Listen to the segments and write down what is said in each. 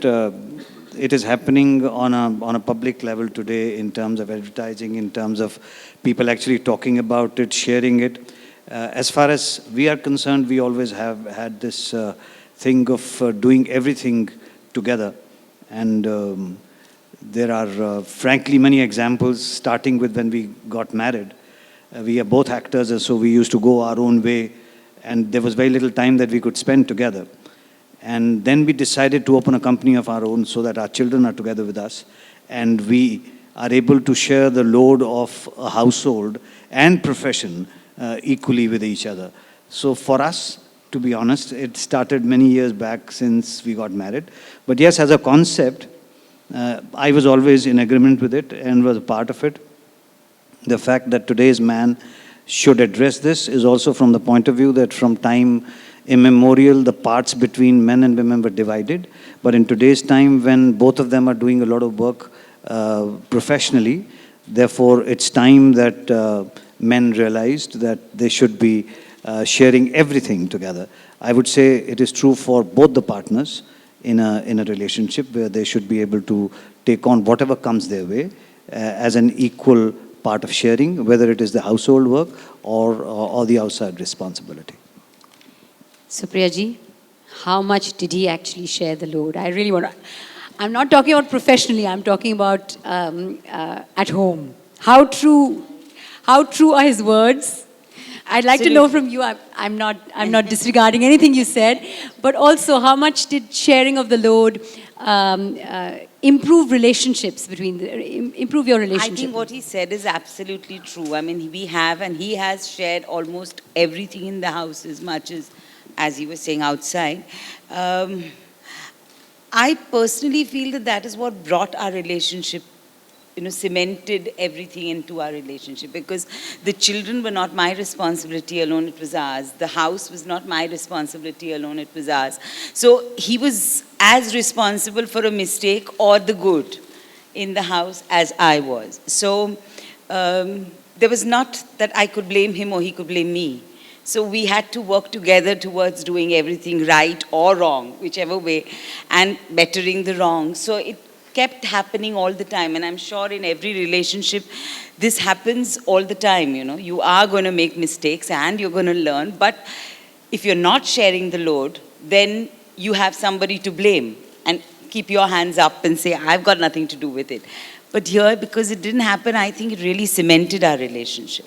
Uh, it is happening on a public level today in terms of advertising, in terms of people actually talking about it, sharing it. As far as we are concerned, we always have had this thing of doing everything together. And there are, frankly, many examples, starting with when we got married. We are both actors, and so we used to go our own way, and there was very little time that we could spend together. And then we decided to open a company of our own so that our children are together with us, and we are able to share the load of a household and profession equally with each other. So for us, to be honest, it started many years back since we got married. But yes, as a concept, I was always in agreement with it and was a part of it. The fact that today's man should address this is also from the point of view that from time immemorial, the parts between men and women were divided. But in today's time, when both of them are doing a lot of work professionally, therefore it's time that men realized that they should be sharing everything together. I would say it is true for both the partners in a relationship, where they should be able to take on whatever comes their way as an equal part of sharing, whether it is the household work or the outside responsibility. Supriya ji, how much did he actually share the load? I really want to, I'm not talking about professionally, I'm talking about at home. How true are his words? I'd like to know from you, I'm not disregarding anything you said, but also how much did sharing of the load improve relationships improve your relationship? I think what he said is absolutely true. I mean, we have and he has shared almost everything in the house as much as he was saying outside. I personally feel that that is what brought our relationship, cemented everything into our relationship, because the children were not my responsibility alone, it was ours. The house was not my responsibility alone, it was ours. So he was as responsible for a mistake or the good in the house as I was. So there was not that I could blame him or he could blame me. So we had to work together towards doing everything right or wrong, whichever way, and bettering the wrong. So it kept happening all the time. And I'm sure in every relationship, this happens all the time, You are going to make mistakes and you're going to learn. But if you're not sharing the load, then you have somebody to blame and keep your hands up and say, I've got nothing to do with it. But here, because it didn't happen, I think it really cemented our relationship.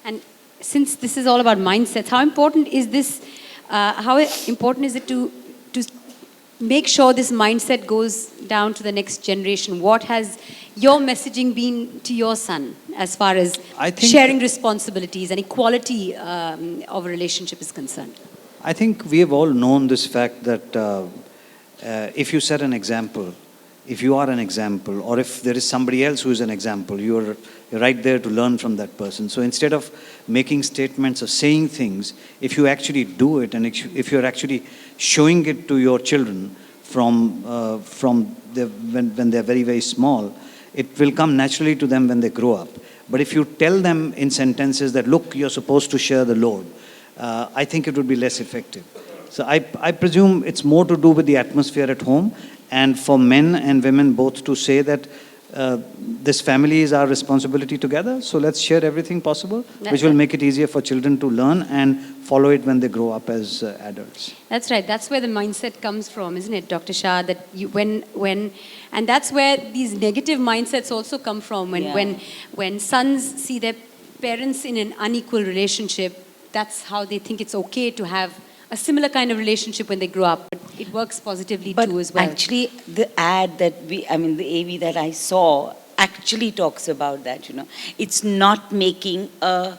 And since this is all about mindsets, how important is this, how important is it to make sure this mindset goes down to the next generation? What has your messaging been to your son as far as sharing responsibilities and equality of a relationship is concerned? I think we have all known this fact that if you set an example, if you are an example, or if there is somebody else who is an example, you're right there to learn from that person. So instead of making statements or saying things, if you actually do it, and if you're actually showing it to your children when they're very, very small, it will come naturally to them when they grow up. But if you tell them in sentences that, look, you're supposed to share the load, I think it would be less effective. So I presume it's more to do with the atmosphere at home, and for men and women both to say that this family is our responsibility together, so let's share everything possible, which will make it easier for children to learn and follow it when they grow up as adults. That's right. That's where the mindset comes from, isn't it, Dr. Shah? That and that's where these negative mindsets also come from. When sons see their parents in an unequal relationship, that's how they think it's okay to have a similar kind of relationship when they grow up. But it works positively too as well. Actually, the ad that the AV that I saw actually talks about that, It's not making a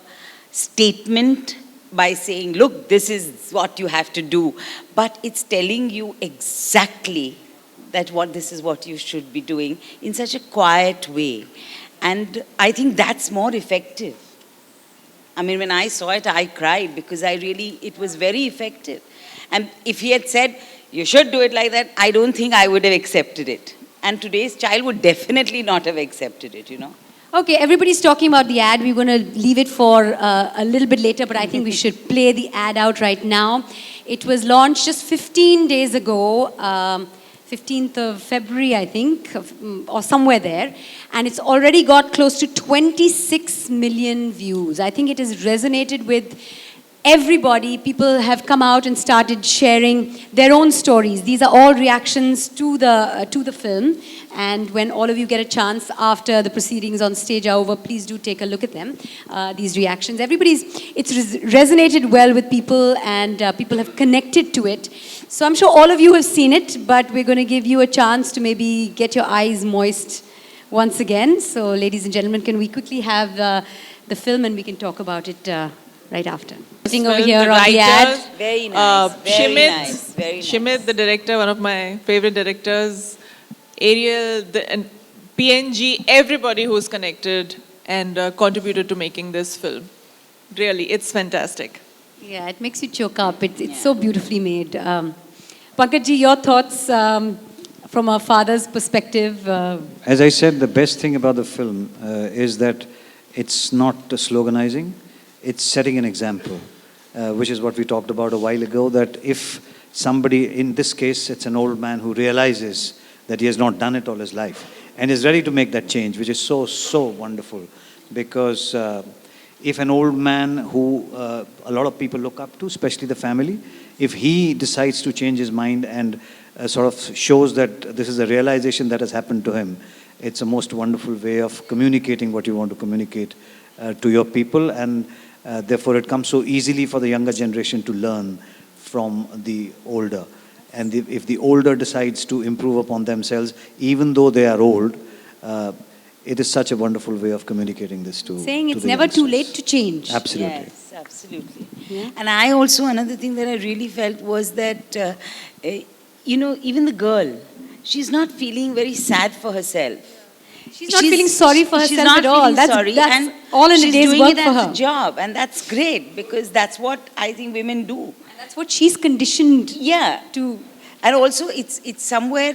statement by saying, look, this is what you have to do. But it's telling you exactly that this is what you should be doing in such a quiet way. And I think that's more effective. I mean, when I saw it, I cried because it was very effective. And if he had said, you should do it like that, I don't think I would have accepted it. And today's child would definitely not have accepted it, Okay, everybody's talking about the ad. We're going to leave it for a little bit later, but I think we should play the ad out right now. It was launched just 15 days ago. 15th of February, I think, or somewhere there. And it's already got close to 26 million views. I think it has resonated with everybody. People have come out and started sharing their own stories. These are all reactions to the film. And when all of you get a chance after the proceedings on stage are over, please do take a look at them, these reactions. It's resonated well with people, and people have connected to it. So I'm sure all of you have seen it, but we're going to give you a chance to maybe get your eyes moist once again. So ladies and gentlemen, can we quickly have the film and we can talk about it right after. Sitting over here on the ad. Very nice, very Shimit, nice, very nice. Shimit, the director, one of my favorite directors, Ariel, and PNG, everybody who's connected and contributed to making this film. Really, it's fantastic. Yeah, it makes you choke up. It's so beautifully made. Pankaj ji, your thoughts from a father's perspective? As I said, the best thing about the film is that it's not sloganizing. It's setting an example, which is what we talked about a while ago, that if somebody, in this case, it's an old man who realizes that he has not done it all his life and is ready to make that change, which is so, so wonderful. Because if an old man who a lot of people look up to, especially the family, if he decides to change his mind and sort of shows that this is a realization that has happened to him, it's a most wonderful way of communicating what you want to communicate to your people, and therefore it comes so easily for the younger generation to learn from the older. And if the older decides to improve upon themselves, even though they are old, it is such a wonderful way of communicating this to Saying it's the never too youngsters. late to change. Absolutely. Yes, absolutely. Yeah. And I also, another thing that I really felt was that, you know, even the girl, she's not feeling very sad for herself. She's not feeling sorry for She's herself not at all. feeling That's sorry, and all in a she's day's doing work it for as her. a job, and that's great, because that's what I think women do. And that's what she's conditioned Yeah. to. And also, it's somewhere,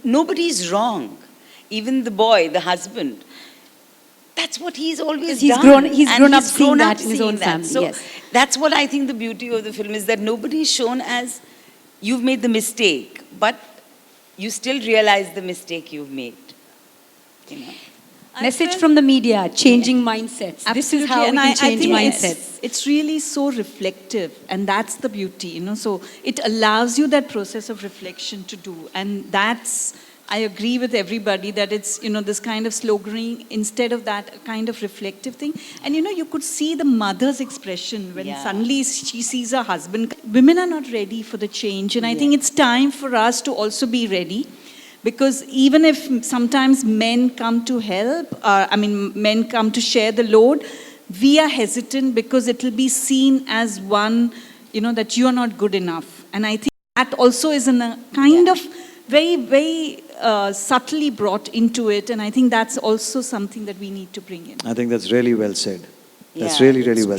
nobody's wrong. Even the boy, the husband. That's what he's always He's done. he's And grown up seeing that in his seeing own that. family, So yes. that's what I think the beauty of the film is, that nobody is shown as you've made the mistake, but you still realize the mistake you've made. You know? Message from the media, changing mindsets. This is how we and can change I think mindsets. it's really so reflective, and that's the beauty, you know. So it allows you that process of reflection to do, and that's, I agree with everybody that it's, you know, this kind of sloganeering instead of that kind of reflective thing. And you know, you could see the mother's expression when suddenly she sees her husband. Women are not ready for the change, and I think it's time for us to also be ready. Because even if sometimes men come to help, men come to share the load, we are hesitant because it will be seen as one, you know, that you are not good enough. And I think that also is in a kind of very, very subtly brought into it. And I think that's also something that we need to bring in. I think that's really well said. That's Yeah, really, really it's well